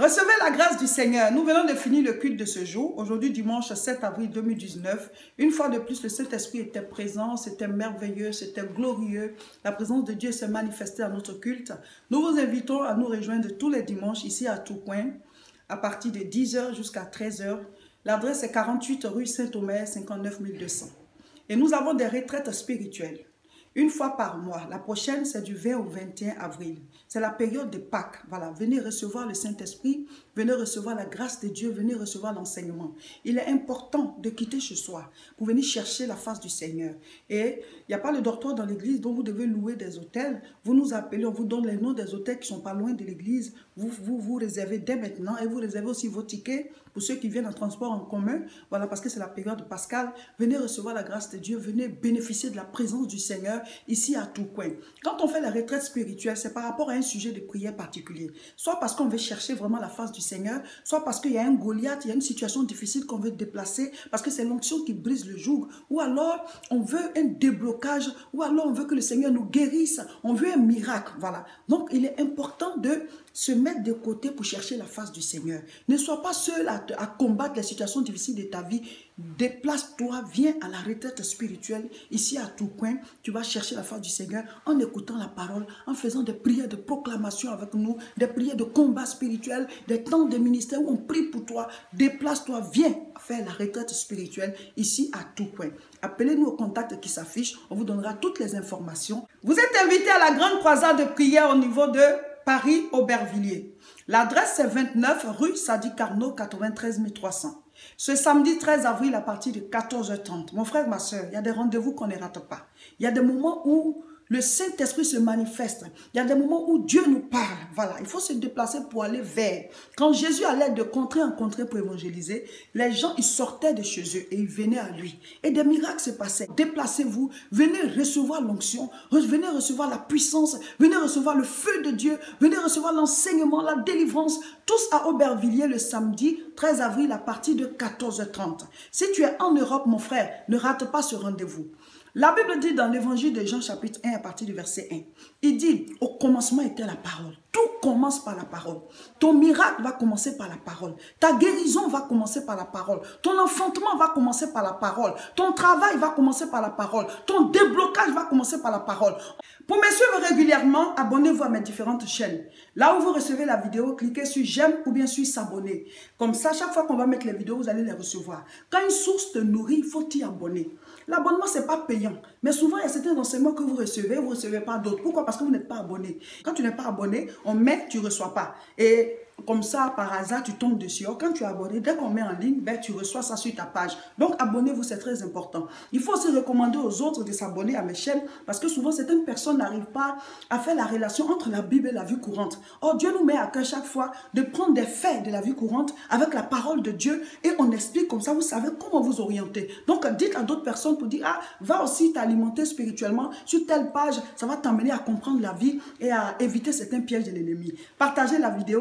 Recevez la grâce du Seigneur. Nous venons de finir le culte de ce jour. Aujourd'hui, dimanche 7 avril 2019. Une fois de plus, le Saint-Esprit était présent. C'était merveilleux, c'était glorieux. La présence de Dieu s'est manifestée à notre culte. Nous vous invitons à nous rejoindre tous les dimanches ici à Tourcoing, à partir de 10h jusqu'à 13h. L'adresse est 48 rue Saint-Omer, 59 200. Et nous avons des retraites spirituelles. Une fois par mois. La prochaine, c'est du 20 au 21 avril. C'est la période de Pâques. Voilà, venez recevoir le Saint-Esprit, venez recevoir la grâce de Dieu, venez recevoir l'enseignement. Il est important de quitter ce soir pour venir chercher la face du Seigneur. Et il n'y a pas le dortoir dans l'église, donc vous devez louer des hôtels. Vous nous appelez, on vous donne les noms des hôtels qui ne sont pas loin de l'église. Vous réservez dès maintenant et vous réservez aussi vos tickets pour ceux qui viennent en transport en commun. Voilà, parce que c'est la période de Pascal. Venez recevoir la grâce de Dieu, venez bénéficier de la présence du Seigneur ici à Tourcoing. Quand on fait la retraite spirituelle, c'est par rapport à un sujet de prière particulier. Soit parce qu'on veut chercher vraiment la face du Seigneur, soit parce qu'il y a un Goliath, il y a une situation difficile qu'on veut déplacer, parce que c'est l'onction qui brise le joug. Ou alors, on veut un déblocage, ou alors on veut que le Seigneur nous guérisse, on veut un miracle. Voilà. Donc, il est important de se mettre de côté pour chercher la face du Seigneur. Ne sois pas seul à combattre les situations difficiles de ta vie. Déplace-toi, viens à la retraite spirituelle ici à Tourcoing. Tu vas chercher la face du Seigneur en écoutant la parole, en faisant des prières de proclamation avec nous, des prières de combat spirituel, des temps de ministère où on prie pour toi. Déplace-toi, viens faire la retraite spirituelle ici à Tourcoing. Appelez-nous au contact qui s'affiche, on vous donnera toutes les informations. Vous êtes invités à la grande croisade de prière au niveau de Paris, Aubervilliers. L'adresse c'est 29 rue Sadi Carnot, 93 300. Ce samedi 13 avril à partir de 14h30. Mon frère, ma soeur, il y a des rendez-vous qu'on ne rate pas. Il y a des moments où le Saint-Esprit se manifeste. Il y a des moments où Dieu nous parle. Voilà, il faut se déplacer pour aller vers. Quand Jésus allait de contrée en contrée pour évangéliser, les gens, ils sortaient de chez eux et ils venaient à lui. Et des miracles se passaient. Déplacez-vous, venez recevoir l'onction, venez recevoir la puissance, venez recevoir le feu de Dieu, venez recevoir l'enseignement, la délivrance. Tous à Aubervilliers le samedi 13 avril à partir de 14h30. Si tu es en Europe, mon frère, ne rate pas ce rendez-vous. La Bible dit dans l'évangile de Jean chapitre 1 à partir du verset 1, il dit au commencement était la parole. Tout commence par la parole. Ton miracle va commencer par la parole. Ta guérison va commencer par la parole. Ton enfantement va commencer par la parole. Ton travail va commencer par la parole. Ton déblocage va commencer par la parole. Pour me suivre régulièrement, abonnez-vous à mes différentes chaînes. Là où vous recevez la vidéo, cliquez sur j'aime ou bien sur s'abonner. Comme ça, chaque fois qu'on va mettre les vidéos, vous allez les recevoir. Quand une source te nourrit, il faut t'y abonner. L'abonnement, ce n'est pas payant. Mais souvent, il y a certains enseignements que vous ne recevez pas d'autres. Pourquoi? Parce que vous n'êtes pas abonné. Quand tu n'es pas abonné, on met, tu ne reçois pas. Et comme ça, par hasard, tu tombes dessus. Or, quand tu es abonné, dès qu'on met en ligne, ben, tu reçois ça sur ta page. Donc, abonnez-vous, c'est très important. Il faut aussi recommander aux autres de s'abonner à mes chaînes parce que souvent, certaines personnes n'arrivent pas à faire la relation entre la Bible et la vie courante. Or, Dieu nous met à cœur chaque fois de prendre des faits de la vie courante avec la parole de Dieu et on explique comme ça, vous savez comment vous orienter. Donc, dites à d'autres personnes pour dire, ah, va aussi t'alimenter spirituellement sur telle page, ça va t'amener à comprendre la vie et à éviter certains pièges de l'ennemi. Partagez la vidéo.